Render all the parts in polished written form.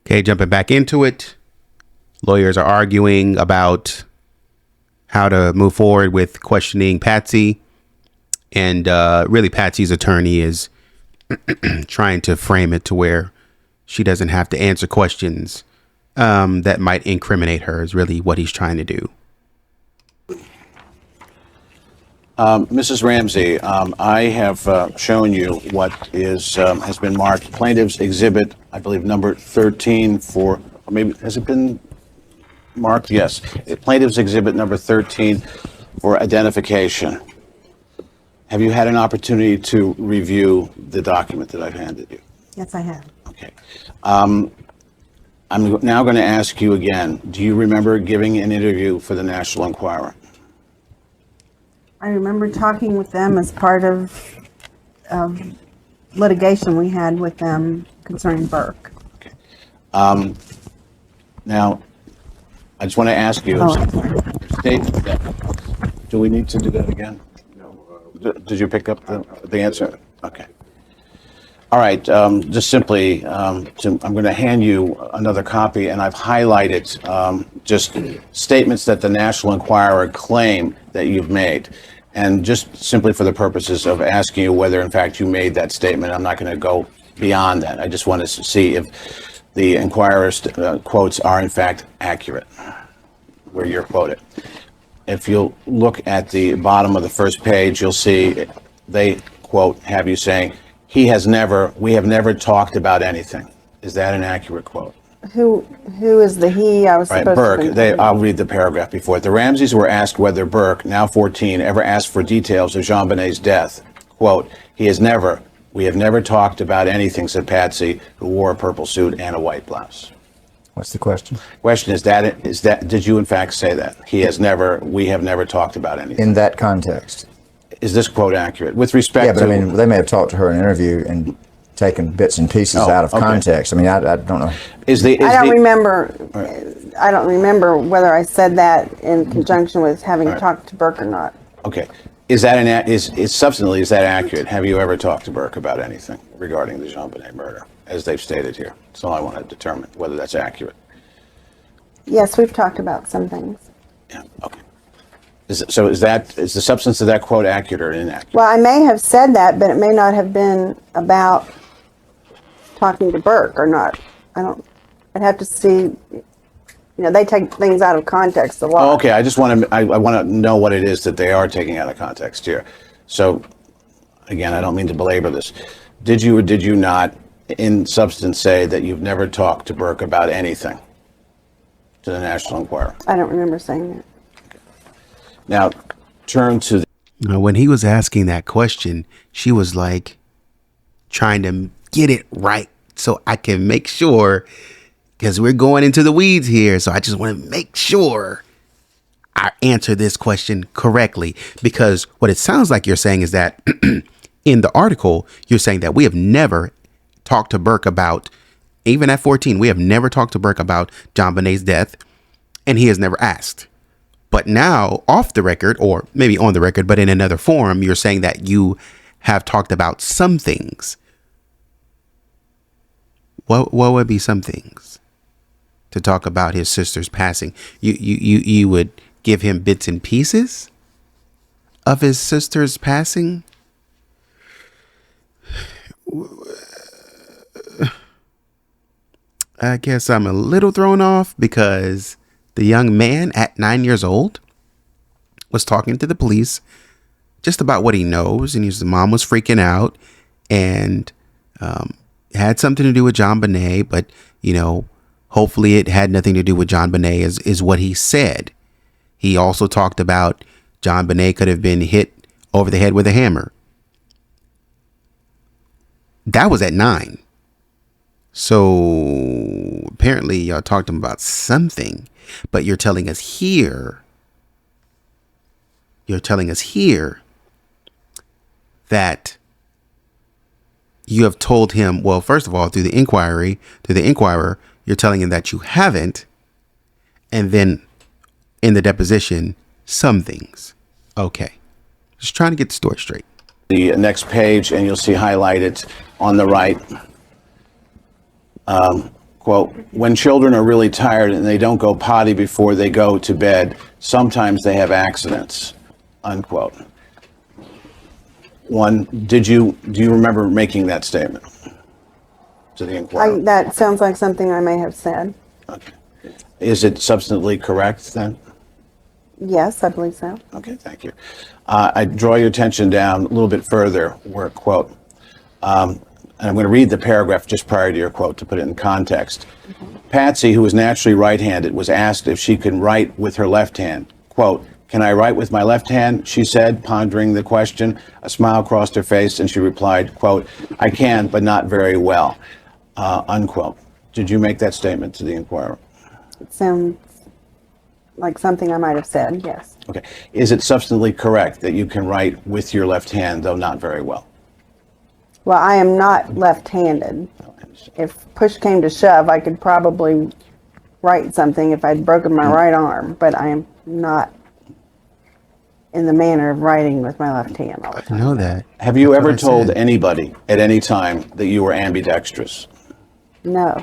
Okay, jumping back into it. Lawyers are arguing about how to move forward with questioning Patsy. And really, Patsy's attorney is trying to frame it to where she doesn't have to answer questions that might incriminate her, is really what he's trying to do. Mrs. Ramsey, I have shown you what has been marked plaintiff's exhibit, I believe number 13 for, or maybe, has it been marked? Yes. Plaintiff's exhibit number 13 for identification. Have you had an opportunity to review the document that I've handed you? Yes, I have. Okay. I'm now going to ask you again, do you remember giving an interview for the National Enquirer? I remember talking with them as part of litigation we had with them concerning Burke. Okay. Now, I just want to ask you, do we need to do that again? No. Did you pick up the answer? Okay. All right. Just simply, I'm going to hand you another copy, and I've highlighted just statements that the National Enquirer claim that you've made. And just simply for the purposes of asking you whether, in fact, you made that statement, I'm not going to go beyond that. I just want to see if the Enquirer's quotes are, in fact, accurate, where you're quoted. If you'll look at the bottom of the first page, you'll see they, quote, have you saying, we have never talked about anything. Is that an accurate quote? Who is the he I was right, supposed Burke, to be? I'll read the paragraph before it. The Ramseys were asked whether Burke, now 14, ever asked for details of JonBenet's death. Quote, we have never talked about anything, said Patsy, who wore a purple suit and a white blouse. What's the question? Question is that did you in fact say that? We have never talked about anything. In that context. Is this quote accurate? With respect yeah, but to... I mean, they may have talked to her in an interview and taken bits and pieces out of context. I mean, I don't know. I don't remember whether I said that in conjunction with having talked to Burke or not. Okay. Is that substantially, is that accurate? Have you ever talked to Burke about anything regarding the JonBenet murder, as they've stated here? That's all I want to determine, whether that's accurate. Yes, we've talked about some things. Yeah, okay. Is the substance of that quote accurate or inaccurate? Well, I may have said that, but it may not have been about talking to Burke or not. I'd have to see, they take things out of context a lot. Oh, okay, I just want to know what it is that they are taking out of context here. So, again, I don't mean to belabor this. Did you or did you not, in substance, say that you've never talked to Burke about anything to the National Enquirer? I don't remember saying that. Now, turn to when he was asking that question, she was like trying to get it right so I can make sure, because we're going into the weeds here. So I just want to make sure I answer this question correctly, because what it sounds like you're saying is that in the article, you're saying that we have never talked to Burke about, even at 14, we have never talked to Burke about JonBenet's death, and he has never asked. But now, off the record, or maybe on the record, but in another forum, you're saying that you have talked about some things. What would be some things to talk about his sister's passing? You would give him bits and pieces of his sister's passing? I guess I'm a little thrown off, because the young man at 9 years old was talking to the police just about what he knows. And his mom was freaking out, and had something to do with JonBenet. But, hopefully it had nothing to do with JonBenet is what he said. He also talked about JonBenet could have been hit over the head with a hammer. That was at 9. So apparently y'all talked to him about something. But you're telling us here that you have told him, well, first of all, through the Enquirer, you're telling him that you haven't. And then in the deposition, some things. Okay. Just trying to get the story straight. The next page, and you'll see highlighted on the right, quote, when children are really tired and they don't go potty before they go to bed, sometimes they have accidents, unquote. One, do you remember making that statement to the Inquirer? That sounds like something I may have said. Okay. Is it substantively correct then? Yes, I believe so. Okay, thank you. I draw your attention down a little bit further where, quote, and I'm going to read the paragraph just prior to your quote to put it in context. Patsy, who was naturally right-handed, was asked if she could write with her left hand. Quote, "Can I write with my left hand?" she said, pondering the question. A smile crossed her face and she replied, quote, "I can, but not very well," unquote. Did you make that statement to the Inquirer? It sounds like something I might have said, yes. Okay. Is it substantively correct that you can write with your left hand, though not very well? Well, I am not left-handed. If push came to shove, I could probably write something if I'd broken my right arm, but I am not in the manner of writing with my left hand all the I time. know that. Have you That's ever what I told said. anybody at any time that you were ambidextrous? No.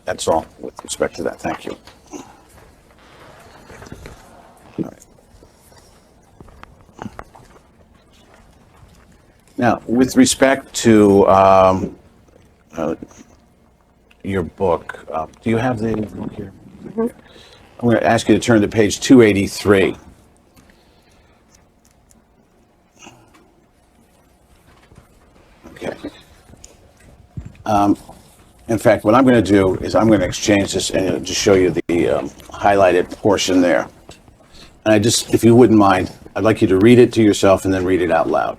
That's all with respect to that. Thank you. All right. Now, with respect to your book, do you have the book here? I'm going to ask you to turn to page 283. Okay. In fact, what I'm going to do is I'm going to exchange this and just show you the highlighted portion there. And I just, if you wouldn't mind, I'd like you to read it to yourself and then read it out loud.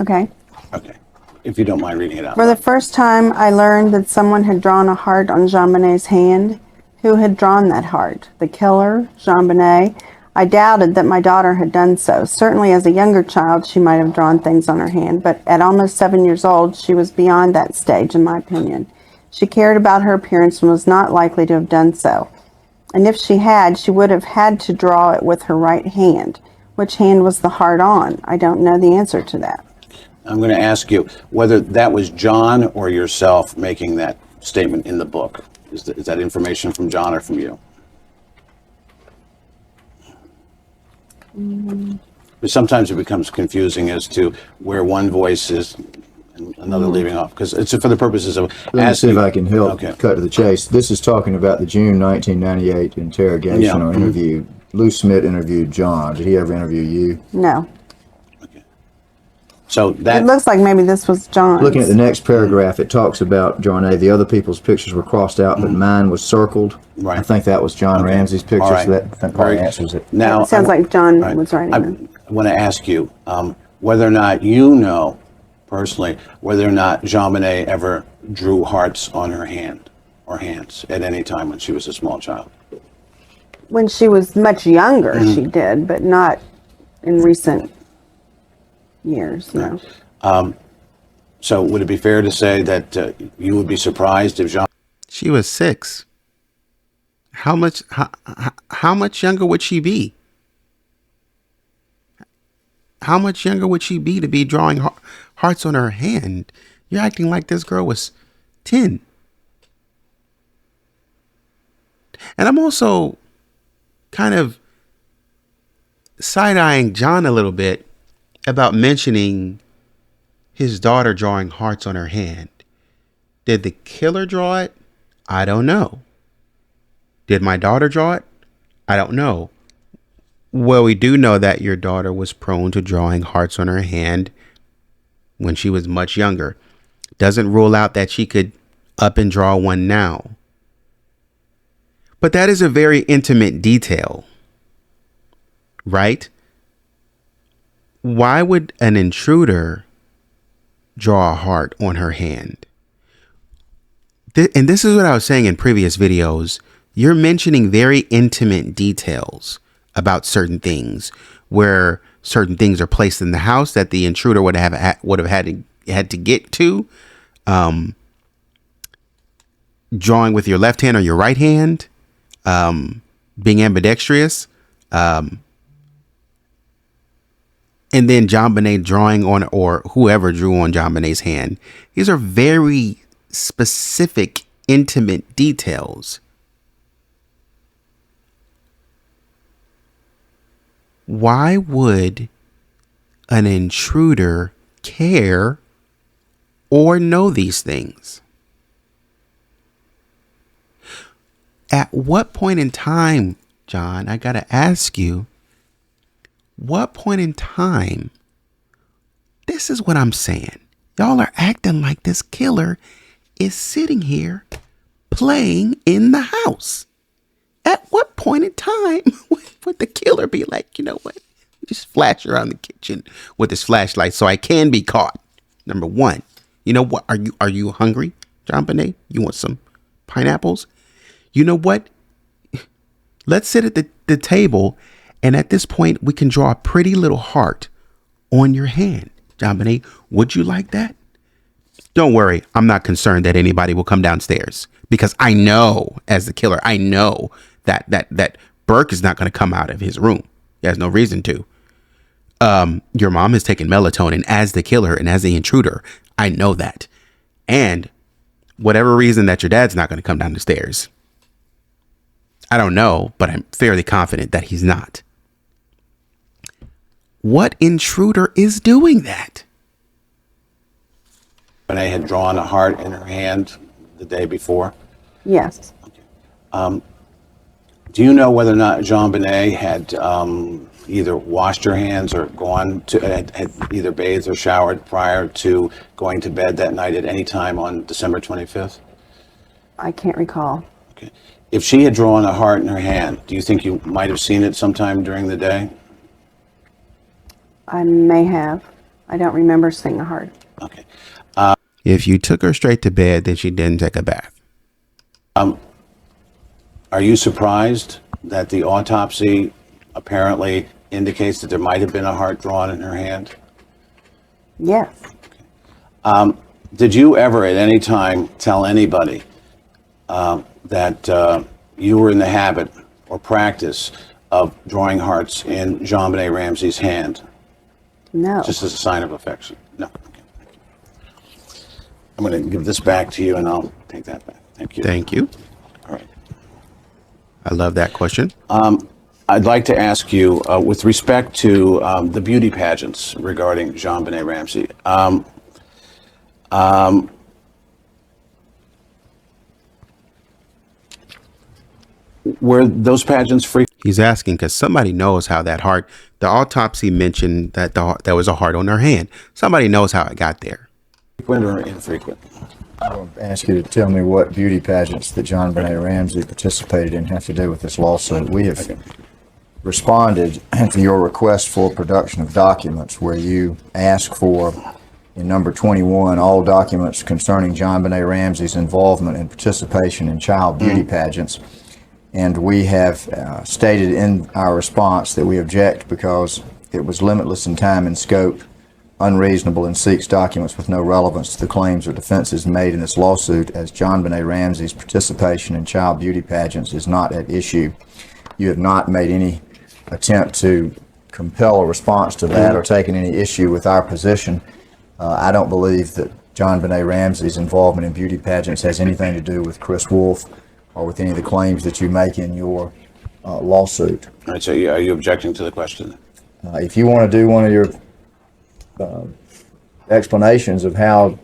Okay. Okay. If you don't mind reading it out For the loud. first time, I learned that someone had drawn a heart on JonBenet's hand. Who had drawn that heart? The killer, JonBenet? I doubted that my daughter had done so. Certainly as a younger child, she might have drawn things on her hand, but at almost 7 years old, she was beyond that stage, in my opinion. She cared about her appearance and was not likely to have done so. And if she had, she would have had to draw it with her right hand. Which hand was the heart on? I don't know the answer to that. I'm going to ask you whether that was John or yourself making that statement in the book. Is that information from John or from you? But sometimes it becomes confusing as to where one voice is and another leaving off, because it's for the purposes of Let me see if I can help Okay. cut to the chase. This is talking about the June 1998 interrogation Yeah. or interview. Lou Smith interviewed John. Did he ever interview you? No. So that It looks like maybe this was John's. Looking at the next paragraph, it talks about John A. The other people's pictures were crossed out, but mine was circled. Right. I think that was John Ramsey's picture, All right. so that probably Very- answers it. now It sounds I- like John all right. was writing it. I want to ask you whether or not you know personally whether or not JonBenet ever drew hearts on her hand or hands at any time when she was a small child. When she was much younger, she did, but not in recent years, no. So would it be fair to say that you would be surprised if Jean? She was 6. How much younger would she be? How much younger would she be to be drawing hearts on her hand? You're acting like this girl was 10. And I'm also kind of side-eyeing John a little bit about mentioning his daughter drawing hearts on her hand. Did the killer draw it? I don't know. Did my daughter draw it? I don't know. Well, we do know that your daughter was prone to drawing hearts on her hand when she was much younger. Doesn't rule out that she could up and draw one now. But that is a very intimate detail, right? Why would an intruder draw a heart on her hand? And this is what I was saying in previous videos. You're mentioning very intimate details about certain things, where certain things are placed in the house that the intruder would have had to get to. Drawing with your left hand or your right hand, being ambidextrous, and then JonBenet drawing on, or whoever drew on JonBenet's hand. These are very specific, intimate details. Why would an intruder care or know these things? At what point in time, John, I gotta ask you, what point in time, this is what I'm saying. Y'all are acting like this killer is sitting here playing in the house. At what point in time would the killer be like, you know what? Just flash around the kitchen with his flashlight so I can be caught. Number one, you know what? Are you hungry, JonBenet? You want some pineapples? You know what? Let's sit at the table, and at this point, we can draw a pretty little heart on your hand. JonBenet, would you like that? Don't worry, I'm not concerned that anybody will come downstairs, because I know, as the killer, I know that Burke is not going to come out of his room. He has no reason to. Your mom has taken melatonin as the killer and as the intruder. I know that. And whatever reason that your dad's not going to come down the stairs, I don't know, but I'm fairly confident that he's not. What intruder is doing that? JonBenet had drawn a heart in her hand the day before. Yes. Do you know whether or not JonBenet had either washed her hands or had either bathed or showered prior to going to bed that night at any time on December 25th? I can't recall. Okay. If she had drawn a heart in her hand, do you think you might have seen it sometime during the day? I may have. I don't remember seeing a heart. Okay. If you took her straight to bed, then she didn't take a bath. Are you surprised that the autopsy apparently indicates that there might have been a heart drawn in her hand? Yes. Did you ever at any time tell anybody that you were in the habit or practice of drawing hearts in JonBenet Ramsey's hand? No. Just as a sign of affection? No. Okay. I'm going to give this back to you, and I'll take that back. Thank you. Thank you. All right. I love that question. I'd like to ask you, with respect to the beauty pageants regarding JonBenet Ramsey, were those pageants free? He's asking because somebody knows how that heart, the autopsy mentioned that there was a heart on her hand. Somebody knows how it got there. Frequent or infrequent? I will ask you to tell me what beauty pageants that JonBenet Ramsey participated in have to do with this lawsuit. We have responded to your request for production of documents where you ask for, in number 21, all documents concerning JonBenet Ramsey's involvement and participation in child beauty pageants. And we have stated in our response that we object because it was limitless in time and scope, unreasonable, and seeks documents with no relevance to the claims or defenses made in this lawsuit, as JonBenet Ramsey's participation in child beauty pageants is not at issue. You have not made any attempt to compel a response to that or taken any issue with our position. I don't believe that JonBenet Ramsey's involvement in beauty pageants has anything to do with Chris Wolf or with any of the claims that you make in your lawsuit. All right, so are you objecting to the question? If you want to do one of your explanations of how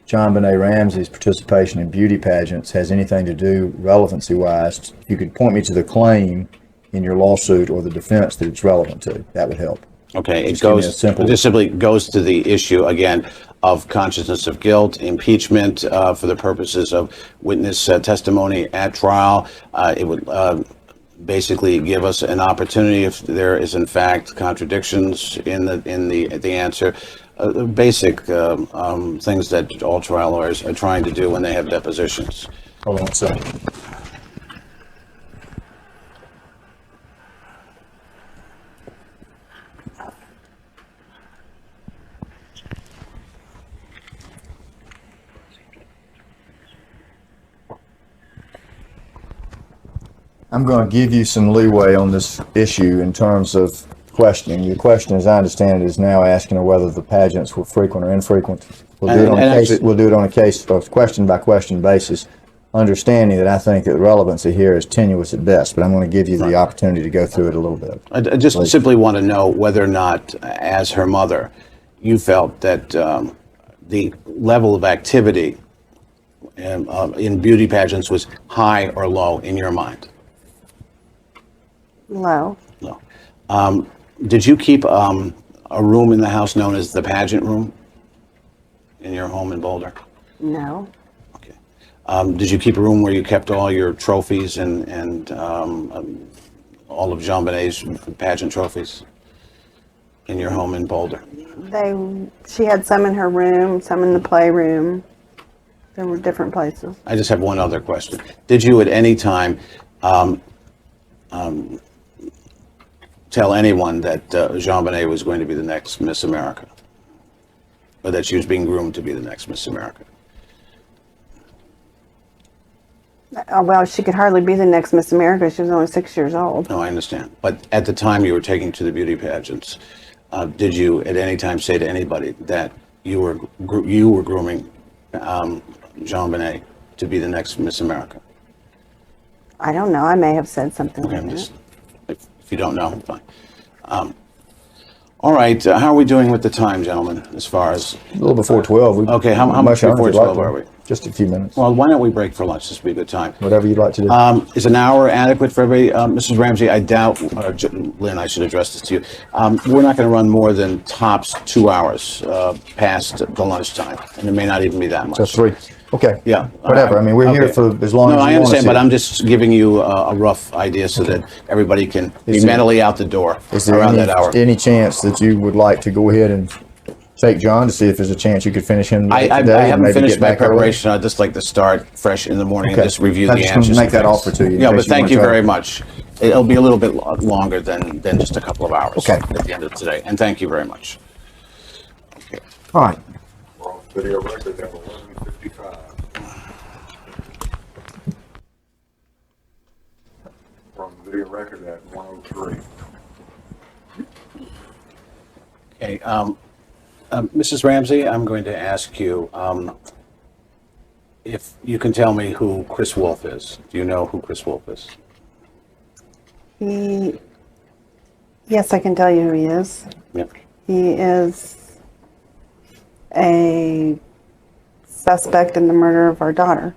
JonBenet Ramsey's participation in beauty pageants has anything to do relevancy-wise, you could point me to the claim in your lawsuit or the defense that it's relevant to. That would help. Okay, it just simply goes to the issue, again, of consciousness of guilt, impeachment for the purposes of witness testimony at trial. It would basically give us an opportunity, if there is in fact contradictions in the answer, basic things that all trial lawyers are trying to do when they have depositions. Hold on a second. I'm going to give you some leeway on this issue in terms of questioning. Your question, as I understand it, is now asking whether the pageants were frequent or infrequent. We'll do it on a case. Actually, We'll do it on a case of question by question basis, understanding that I think that the relevancy here is tenuous at best. But I'm going to give you the opportunity to go through it a little bit. I just simply want to know whether or not, as her mother, you felt that the level of activity in beauty pageants was high or low in your mind. Low. No. Did you keep a room in the house known as the pageant room in your home in Boulder? No. Okay. Did you keep a room where you kept all your trophies and all of JonBenet's pageant trophies in your home in Boulder? She had some in her room, some in the playroom. There were different places. I just have one other question. Did you at any time tell anyone that JonBenet was going to be the next Miss America? Or that she was being groomed to be the next Miss America? Well, she could hardly be the next Miss America. She was only 6 years old. No, I understand. But at the time you were taking to the beauty pageants, did you at any time say to anybody that you were grooming JonBenet to be the next Miss America? I don't know. I may have said something Okay, like just that. if you don't know, fine. All right, how are we doing with the time, gentlemen? As far as A little before 12. Okay, how much longer before if you'd like 12 to. are we? Just a few minutes. Well, why don't we break for lunch? This would be a good time. Whatever you'd like to do. Is an hour adequate for everybody? Mrs. Ramsey, I doubt, Lynn, I should address this to you. We're not going to run more than tops 2 hours past the lunchtime, and it may not even be that much. So 3. Okay. Yeah. Whatever. All right. I mean, we're here Okay. for as long as No, you I want us understand, but here. I'm just giving you a rough idea so that everybody can be Is there- mentally out the door Is there around that hour. any chance that you would like to go ahead and take John to see if there's a chance you could finish him I today? and haven't maybe finished get my back early? preparation. I'd just like to start fresh in the morning and Okay. just review I the just wanted to answers. make and that things. offer to you in Yeah, case but you thank wanna you try very to- much. It'll be a little bit longer than just a couple of hours. Okay. At the end of today, and thank you very much. Okay. All right. We're on video record at 11:55. We're on video record at 1:03. Okay. Mrs. Ramsey, I'm going to ask you if you can tell me who Chris Wolf is. Do you know who Chris Wolf is? Yes, I can tell you who he is. Yep. He is a suspect in the murder of our daughter.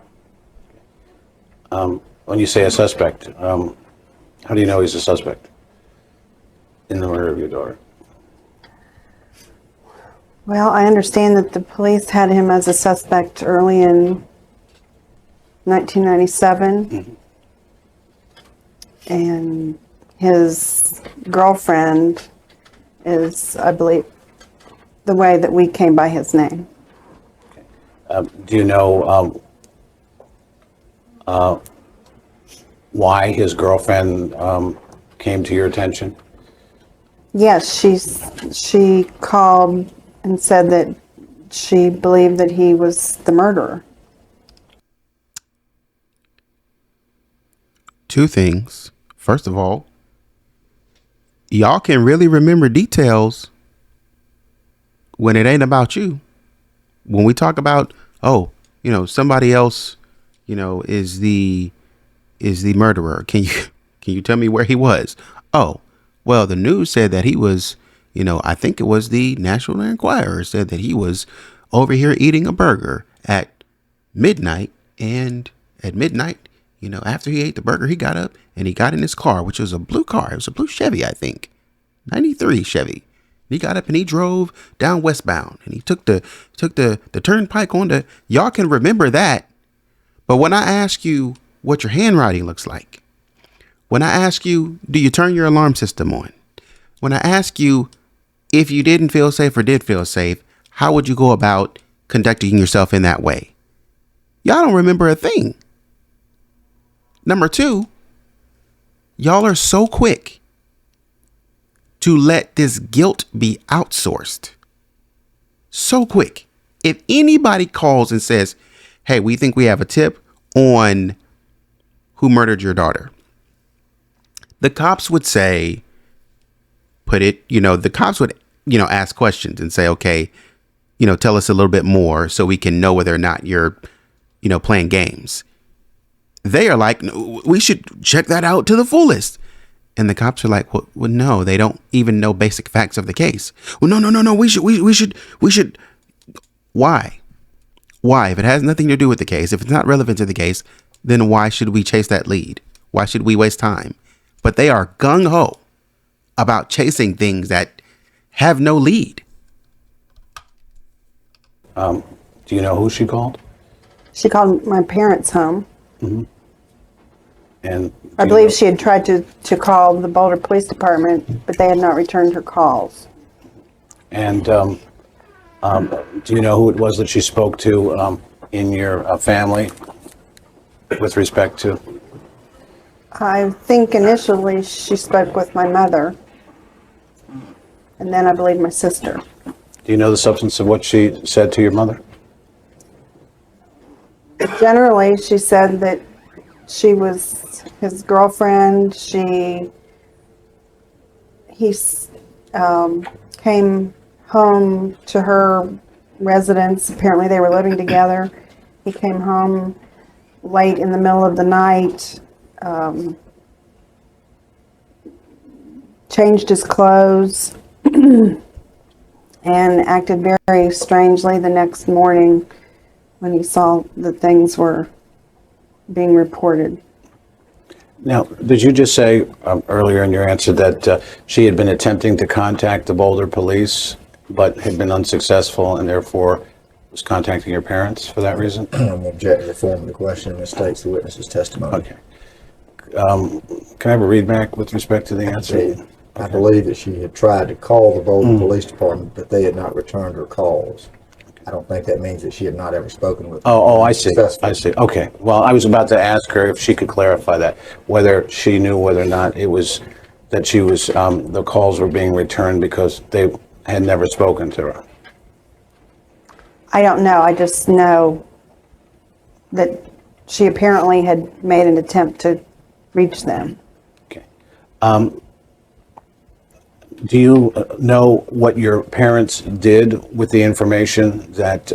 When you say a suspect, how do you know he's a suspect in the murder of your daughter? Well, I understand that the police had him as a suspect early in 1997. And his girlfriend is, I believe, the way that we came by his name. Do you know why his girlfriend came to your attention? Yes, she called and said that she believed that he was the murderer. Two things. First of all, y'all can really remember details when it ain't about you. When we talk about, somebody else, is the murderer. Can you tell me where he was? Oh, well, the news said that he was, I think it was the National Enquirer said that he was over here eating a burger at midnight. And at midnight, after he ate the burger, he got up and he got in his car, which was a blue car. It was a blue Chevy, I think, 93 Chevy. He got up and he drove down westbound and he took the turnpike on the, y'all can remember that. But when I ask you what your handwriting looks like, when I ask you, do you turn your alarm system on? When I ask you if you didn't feel safe or did feel safe, how would you go about conducting yourself in that way? Y'all don't remember a thing. Number two, y'all are so quick to let this guilt be outsourced. So quick. If anybody calls and says, hey, we think we have a tip on who murdered your daughter, the cops would say, the cops would, ask questions and say, okay, tell us a little bit more so we can know whether or not you're, playing games. They are like, no, we should check that out to the fullest. And the cops are like, well, no, they don't even know basic facts of the case. Well, no, we should. Why? Why? If it has nothing to do with the case, if it's not relevant to the case, then why should we chase that lead? Why should we waste time? But they are gung-ho about chasing things that have no lead. Do you know who she called? She called my parents home. And I believe she had tried to call the Boulder Police Department, but they had not returned her calls. And do you know who it was that she spoke to in your family with respect to? I think initially she spoke with my mother, and then I believe my sister. Do you know the substance of what she said to your mother? Generally, she said that she was his girlfriend. He came home to her residence. Apparently, they were living together. He came home late in the middle of the night, changed his clothes, and acted very strangely the next morning when he saw that things were being reported. Now, did you just say earlier in your answer that she had been attempting to contact the Boulder police, but had been unsuccessful and therefore was contacting your parents for that reason? I'm objecting to the form of the question and states the witness's testimony. Okay. Can I have a read back with respect to the answer? I believe that she had tried to call the Boulder Police Department, but they had not returned her calls. I don't think that means that she had not ever spoken with them. Oh, I see. I see. Okay. Well, I was about to ask her if she could clarify that, whether she knew whether or not it was that she was, the calls were being returned because they had never spoken to her. I don't know. I just know that she apparently had made an attempt to reach them. Okay. Do you know what your parents did with the information that,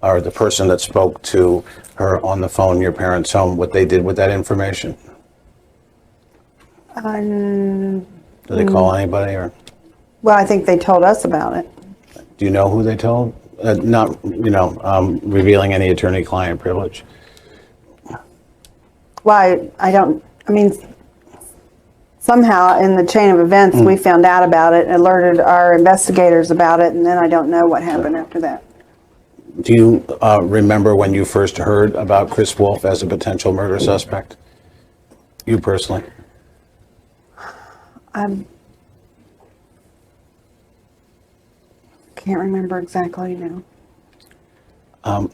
or the person that spoke to her on the phone, your parents' home, what they did with that information? Did they call anybody, or? Well, I think they told us about it. Do you know who they told? Not, revealing any attorney-client privilege. Well, I mean, somehow in the chain of events, we found out about it, alerted our investigators about it, and then I don't know what happened after that. Do you remember when you first heard about Chris Wolf as a potential murder suspect? You personally? I can't remember exactly now.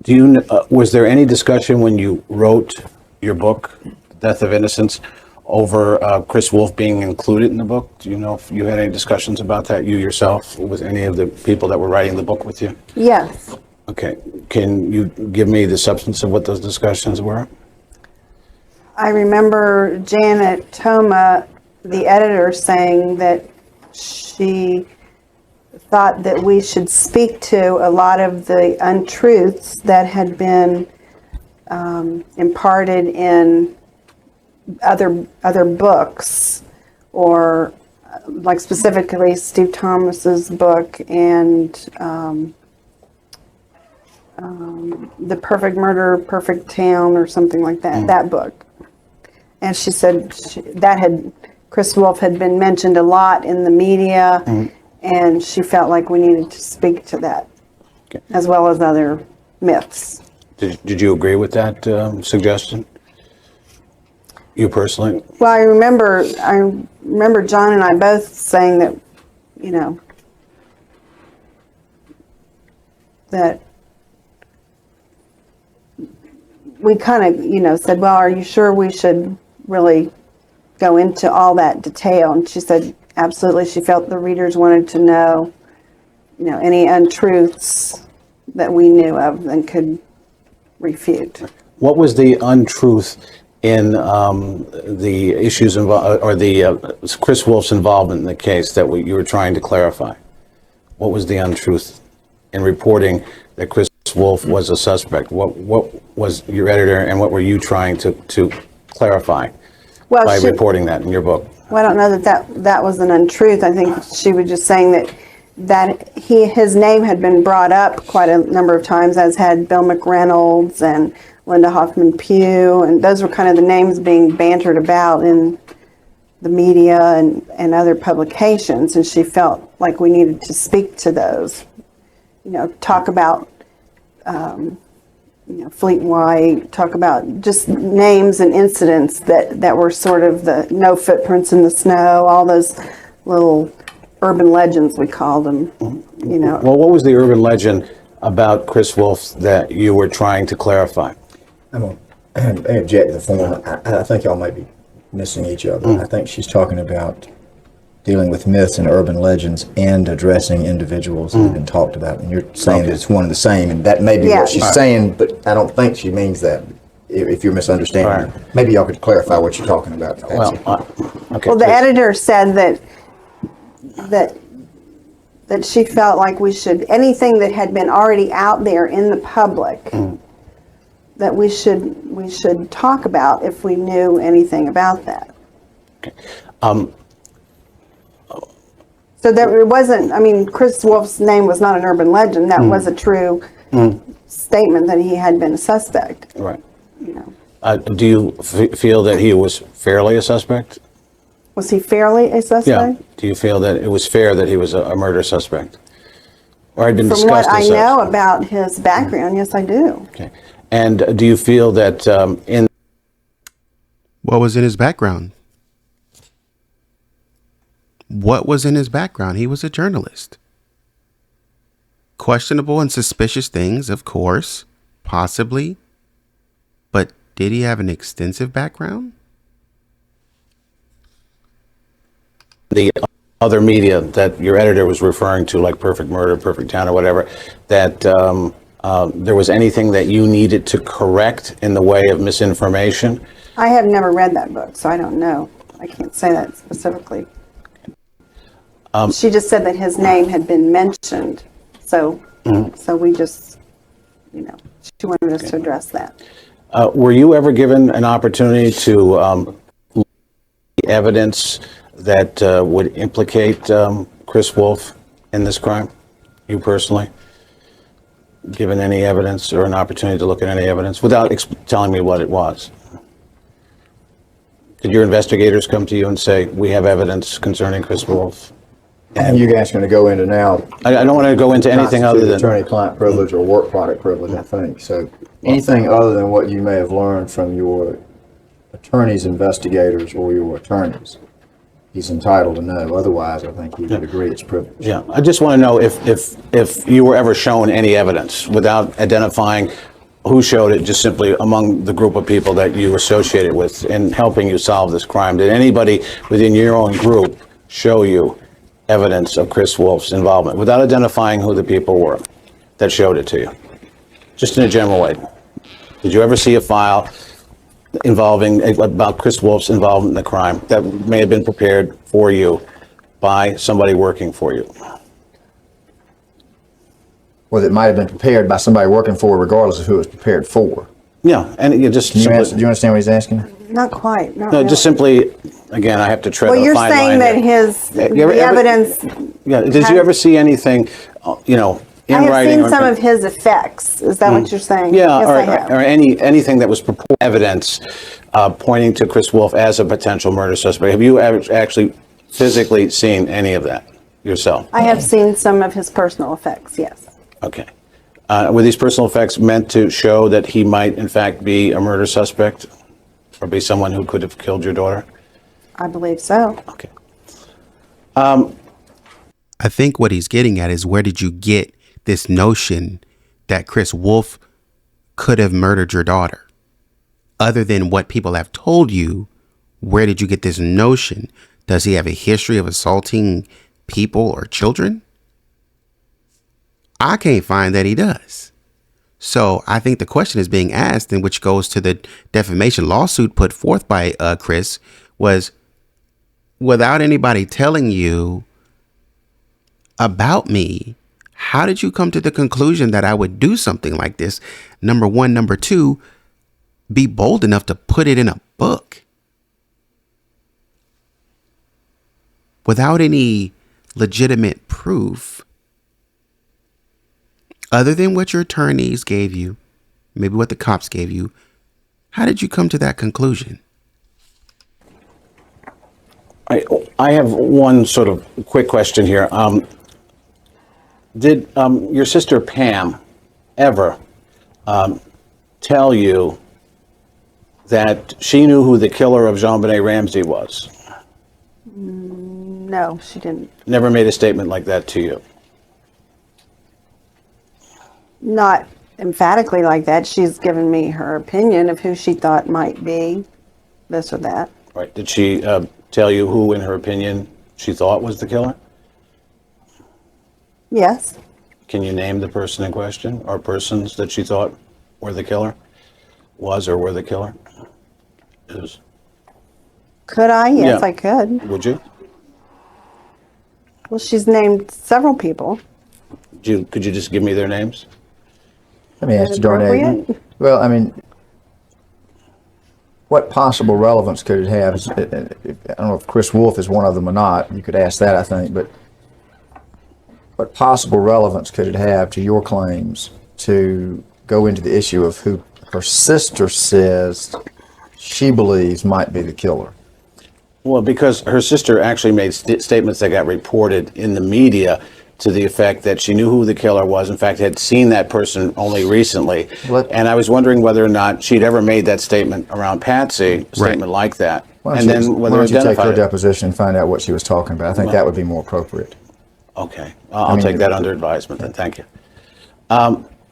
Do you? Was there any discussion when you wrote your book, Death of Innocence, over Chris Wolf being included in the book? Do you know if you had any discussions about that, you yourself, with any of the people that were writing the book with you? Yes. Okay. Can you give me the substance of what those discussions were? I remember Janet Toma, the editor, saying that she thought that we should speak to a lot of the untruths that had been imparted in other books, or like specifically Steve Thomas's book and The Perfect Murder, Perfect Town, or something like that, that book. And she said Chris Wolf had been mentioned a lot in the media, and she felt like we needed to speak to that, as well as other myths. Did you agree with that suggestion? You personally? Well, I remember John and I both saying that, that we kind of, said, well, are you sure we should really go into all that detail? And she said, absolutely. She felt the readers wanted to know, any untruths that we knew of and could refute. What was the untruth in the issues or the Chris Wolf's involvement in the case that you were trying to clarify? What was the untruth in reporting that Chris Wolf was a suspect? What was your editor and what were you trying to clarify by reporting that in your book? Well, I don't know that was an untruth. I think she was just saying that his name had been brought up quite a number of times, as had Bill McReynolds and Linda Hoffman Pugh, and those were kind of the names being bantered about in the media and other publications, and she felt like we needed to speak to those, talk about Fleet White, talk about just names and incidents that were sort of the no footprints in the snow, all those little urban legends, we called them, Well, what was the urban legend about Chris Wolf that you were trying to clarify? I'm going to object to the form. I think y'all might be missing each other. I think she's talking about dealing with myths and urban legends and addressing individuals that have been talked about. And you're saying that it's one and the same, and that may be what she's saying, but I don't think she means that. If you're misunderstanding, maybe y'all could clarify what you're talking about. Well, okay. Well, the editor said that she felt like we should, anything that had been already out there in the public, that we should talk about if we knew anything about that. Okay. So that it wasn't, Chris Wolf's name was not an urban legend. That was a true statement that he had been a suspect. Right. Do you feel that he was fairly a suspect? Was he fairly a suspect? Yeah. Do you feel that it was fair that he was a murder suspect? Or had been From discussed what as I such? know about his background, yes, I do. Okay. And do you feel that What was in his background? What was in his background? He was a journalist. Questionable and suspicious things, of course, possibly. But did he have an extensive background? the other media that your editor was referring to, like Perfect Murder, Perfect Town, or whatever, that there was anything that you needed to correct in the way of misinformation? I have never read that book, so I don't know. I can't say that specifically. She just said that his name had been mentioned, so so we just, she wanted us to address that. Were you ever given an opportunity to evidence that would implicate Chris Wolf in this crime? You personally? Given any evidence or an opportunity to look at any evidence without telling me what it was? Did your investigators come to you and say, we have evidence concerning Chris Wolf? And you guys are going to go into now. I don't want to go into anything other than attorney-client privilege or work product privilege, I think. So anything other than what you may have learned from your attorney's investigators or your attorneys, he's entitled to know. Otherwise, I think he would agree it's privilege. Yeah, I just want to know if you were ever shown any evidence without identifying who showed it, just simply among the group of people that you associated with in helping you solve this crime. Did anybody within your own group show you evidence of Chris Wolf's involvement without identifying who the people were that showed it to you? Just in a general way. Did you ever see a file about Chris Wolf's involvement in the crime that may have been prepared for you by somebody working for you? Well, it might have been prepared by somebody working for it, regardless of who it was prepared for. Yeah, and you just Do you understand what he's asking? Not quite. no, just simply, again, I have to tread Well, on a you're fine saying line that here. the evidence. Yeah, did you ever see anything, in I have writing? seen some of his effects. Is that what you're saying? Yeah, Yes, I have. or anything that was purported evidence pointing to Chris Wolf as a potential murder suspect. Have you ever actually physically seen any of that yourself? I have seen some of his personal effects, yes. Okay. Were these personal effects meant to show that he might, in fact, be a murder suspect or be someone who could have killed your daughter? I believe so. Okay. I think what he's getting at is, where did you get this notion that Chris Wolf could have murdered your daughter? Other than what people have told you, where did you get this notion? Does he have a history of assaulting people or children? I can't find that he does. So I think the question is being asked, and which goes to the defamation lawsuit put forth by Chris, was without anybody telling you about me, how did you come to the conclusion that I would do something like this? Number one. Number two, be bold enough to put it in a book without any legitimate proof other than what your attorneys gave you, maybe what the cops gave you. How did you come to that conclusion? I have one sort of quick question here. Did your sister Pam ever tell you that she knew who the killer of JonBenet Ramsey was? No, she didn't. Never made a statement like that to you? Not emphatically like that. She's given me her opinion of who she thought might be this or that. Right. Did she tell you who, in her opinion, she thought was the killer? Yes. Can you name the person in question or persons that she thought were the killer? Was or were the killer? Is. Could I? Yes, Yeah. I could. Would you? Well, she's named several people. Could you just give me their names? Let me ask you, Appropriate? JonBenet. Well, I mean, what possible relevance could it have? I don't know if Chris Wolf is one of them or not. You could ask that, I think. But what possible relevance could it have to your claims to go into the issue of who her sister says she believes might be the killer? Well, because her sister actually made statements that got reported in the media to the effect that she knew who the killer was, in fact, had seen that person only recently. And I was wondering whether or not she'd ever made that statement around Patsy, a statement like that. Why don't And then why whether don't you take identified her it. deposition and find out what she was talking about? I think that would be more appropriate. Okay, I'll take that under advisement then, thank you.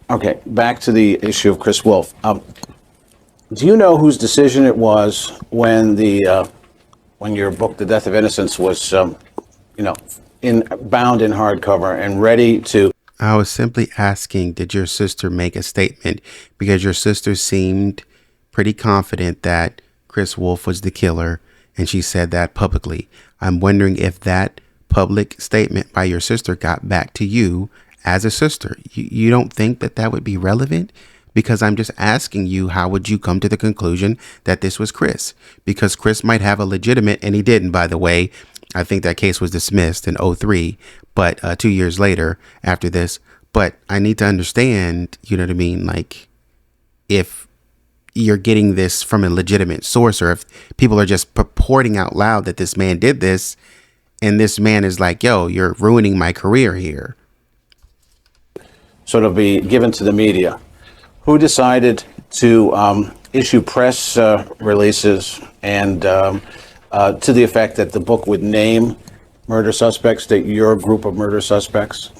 Okay, back to the issue of Chris Wolf. Do you know whose decision it was when when your book, The Death of Innocence, was, bound in hardcover and ready to? I was simply asking, did your sister make a statement? Because your sister seemed pretty confident that Chris Wolf was the killer, and she said that publicly. I'm wondering if that public statement by your sister got back to you as a sister. You don't think that that would be relevant? Because I'm just asking you, how would you come to the conclusion that this was Chris? Because Chris might have a legitimate, and he didn't, by the way. I think that case was dismissed in 2003, but 2 years later after this. But I need to understand, you know what I mean? Like, if you're getting this from a legitimate source, or if people are just purporting out loud that this man did this, and this man is like, yo, you're ruining my career here. Sort of be given to the media. Who decided to issue press releases and to the effect that the book would name murder suspects, that your group of murder suspects?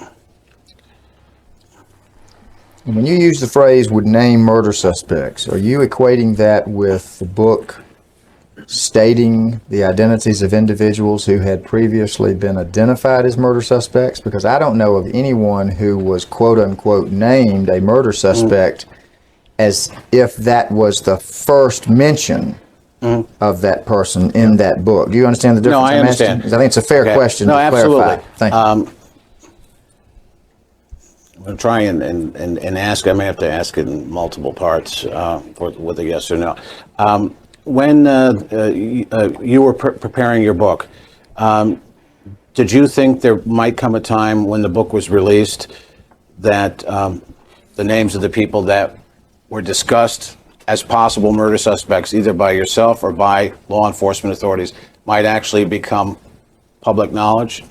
When you use the phrase "would name murder suspects," are you equating that with the book stating the identities of individuals who had previously been identified as murder suspects? Because I don't know of anyone who was quote unquote named a murder suspect as if that was the first mention of that person in that book. Do you understand the difference? No, I understand. I think it's a fair question to clarify. Absolutely. Thank you. I'm going to try and ask. I may have to ask it in multiple parts with a yes or no. When you were preparing your book, did you think there might come a time when the book was released that the names of the people that were discussed as possible murder suspects, either by yourself or by law enforcement authorities, might actually become public knowledge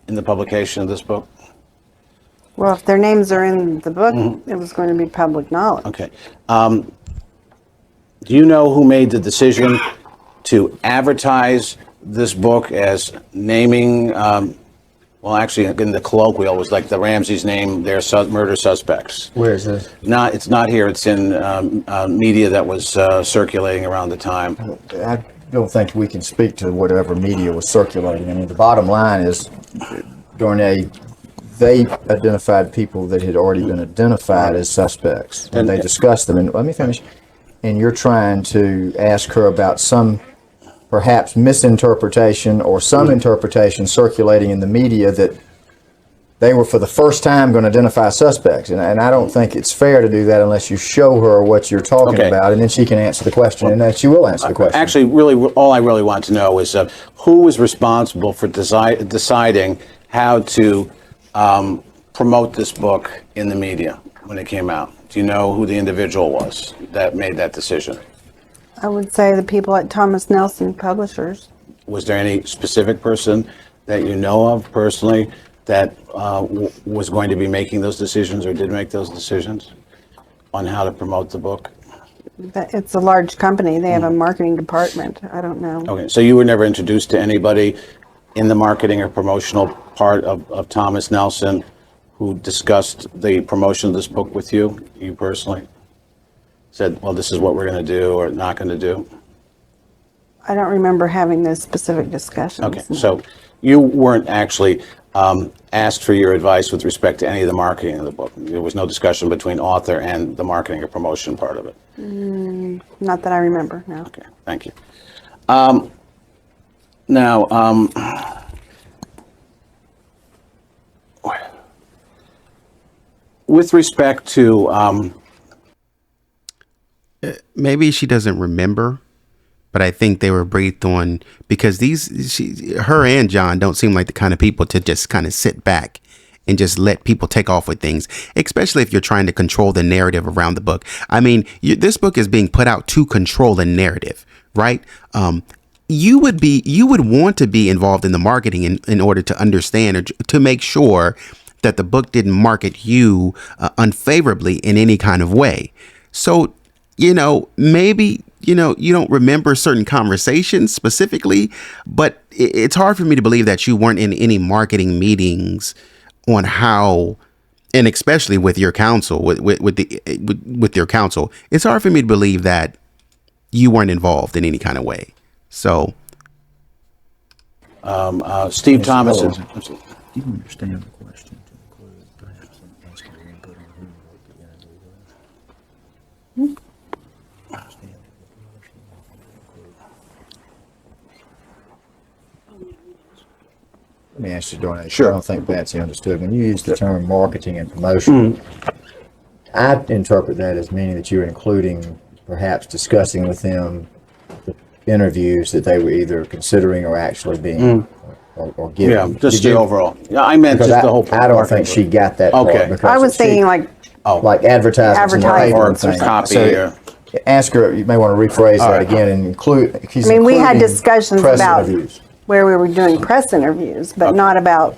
in the publication of this book? Well, if their names are in the book, it was going to be public knowledge. Okay. Do you know who made the decision to advertise this book as naming, well, actually, in the colloquial, it was like the Ramseys name their murder suspects. Where is this? It's not here. It's in media that was circulating around the time. I don't think we can speak to whatever media was circulating. I mean, the bottom line is, Dornay, they identified people that had already been identified as suspects, and they discussed them. And let me finish. And you're trying to ask her about some perhaps misinterpretation or some interpretation circulating in the media that they were for the first time going to identify suspects. And I don't think it's fair to do that unless you show her what you're talking about, and then she can answer the question, and then she will answer the question. Actually, really, all I really want to know is who was responsible for deciding how to promote this book in the media when it came out. Do you know who the individual was that made that decision? I would say the people at Thomas Nelson Publishers. Was there any specific person that you know of personally that was going to be making those decisions or did make those decisions on how to promote the book? It's a large company. They have a marketing department. I don't know. Okay, so you were never introduced to anybody in the marketing or promotional part of Thomas Nelson who discussed the promotion of this book with you personally? Said, well, this is what we're going to do or not going to do? I don't remember having those specific discussions. Okay, so you weren't actually asked for your advice with respect to any of the marketing of the book. There was no discussion between author and the marketing or promotion part of it. Not that I remember, no. Okay, thank you. Now, with respect to maybe she doesn't remember, but I think they were briefed on, because her and John don't seem like the kind of people to just kind of sit back and just let people take off with things, especially if you're trying to control the narrative around the book. I mean, this book is being put out to control the narrative, right? You would want to be involved in the marketing in order to understand or to make sure that the book didn't market you unfavorably in any kind of way. So, maybe, you don't remember certain conversations specifically, but it's hard for me to believe that you weren't in any marketing meetings on how, and especially with your counsel, with your counsel, it's hard for me to believe that you weren't involved in any kind of way. So, Steve Thomas. Do you understand the question to include perhaps asking the input on who wrote the interview? Let me ask you, Donnie. Sure. I don't think Patsy understood. When you use the term marketing and promotion, I interpret that as meaning that you're including, perhaps discussing with them the interviews that they were either considering or actually being or giving. Yeah, just the overall. Yeah, I meant just the whole. I don't think she got that part. Okay. Because I was thinking like advertisements in the paper or and things. copy. So ask her. You may want to rephrase that again and include. I mean, we had discussions press about interviews. where we were doing press interviews, but not about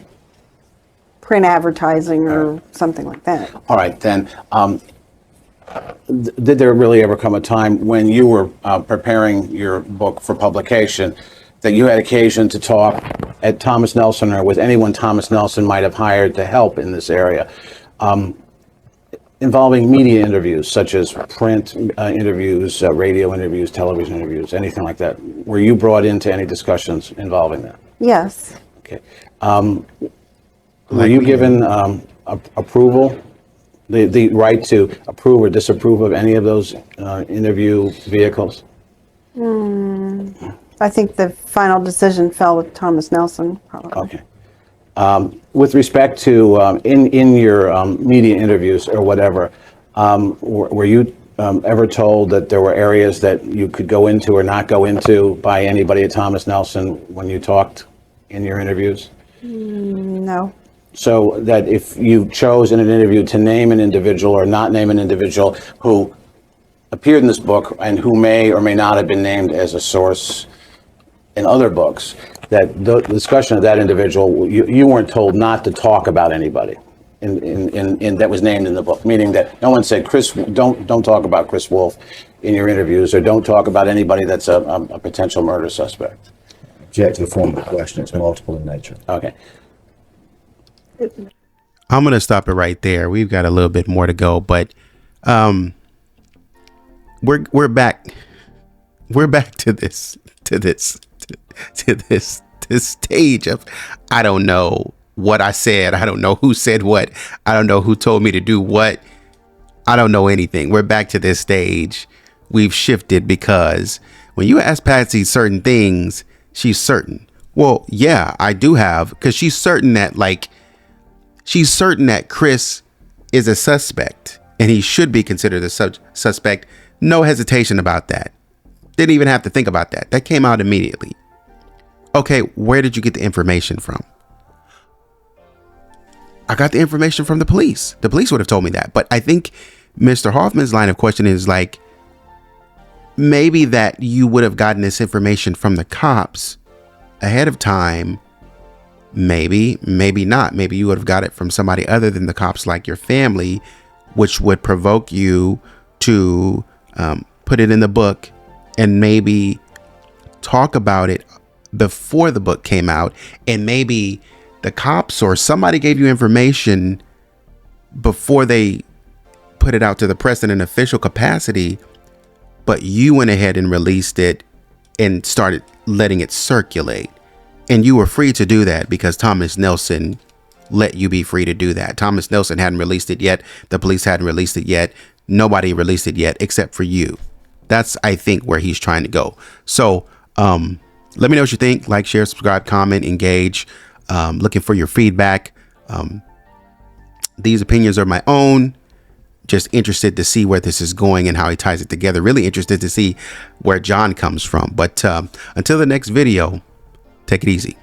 print advertising or something like that. All right, then. Did there really ever come a time when you were preparing your book for publication that you had occasion to talk at Thomas Nelson or with anyone Thomas Nelson might have hired to help in this area, involving media interviews, such as print interviews, radio interviews, television interviews, anything like that? Were you brought into any discussions involving that? Yes. Okay. Were you given approval, the right to approve or disapprove of any of those interview vehicles? I think the final decision fell with Thomas Nelson, probably. Okay. With respect to in your media interviews or whatever, were you ever told that there were areas that you could go into or not go into by anybody at Thomas Nelson when you talked in your interviews? No. So that if you chose in an interview to name an individual or not name an individual who appeared in this book and who may or may not have been named as a source in other books, that the discussion of that individual, you weren't told not to talk about anybody in that was named in the book, meaning that no one said, Chris, don't talk about Chris Wolf in your interviews, or don't talk about anybody that's a potential murder suspect. Object to the form of the question. It's multiple in nature. Okay. I'm going to stop it right there. We've got a little bit more to go, but we're back. We're back to this stage of, I don't know, what I said. I don't know who said what. I don't know who told me to do what. I don't know anything. We're back to this stage. We've shifted because when you ask Patsy certain things, she's certain. Well, yeah, I do have, because she's certain that Chris is a suspect and he should be considered a suspect. No hesitation about that. Didn't even have to think about that. That came out immediately. Okay, where did you get the information from? I got the information from the police. The police would have told me that. But I think Mr. Hoffman's line of questioning is like, maybe that you would have gotten this information from the cops ahead of time. Maybe not. Maybe you would have got it from somebody other than the cops, like your family, which would provoke you to put it in the book and maybe talk about it before the book came out. And maybe the cops or somebody gave you information before they put it out to the press in an official capacity, but you went ahead and released it and started letting it circulate. And you were free to do that because Thomas Nelson let you be free to do that. Thomas Nelson hadn't released it yet. The police hadn't released it yet. Nobody released it yet except for you. That's, I think, where he's trying to go. So let me know what you think. Like, share, subscribe, comment, engage. Looking for your feedback. These opinions are my own. Just interested to see where this is going and how he ties it together. Really interested to see where John comes from. But until the next video, take it easy.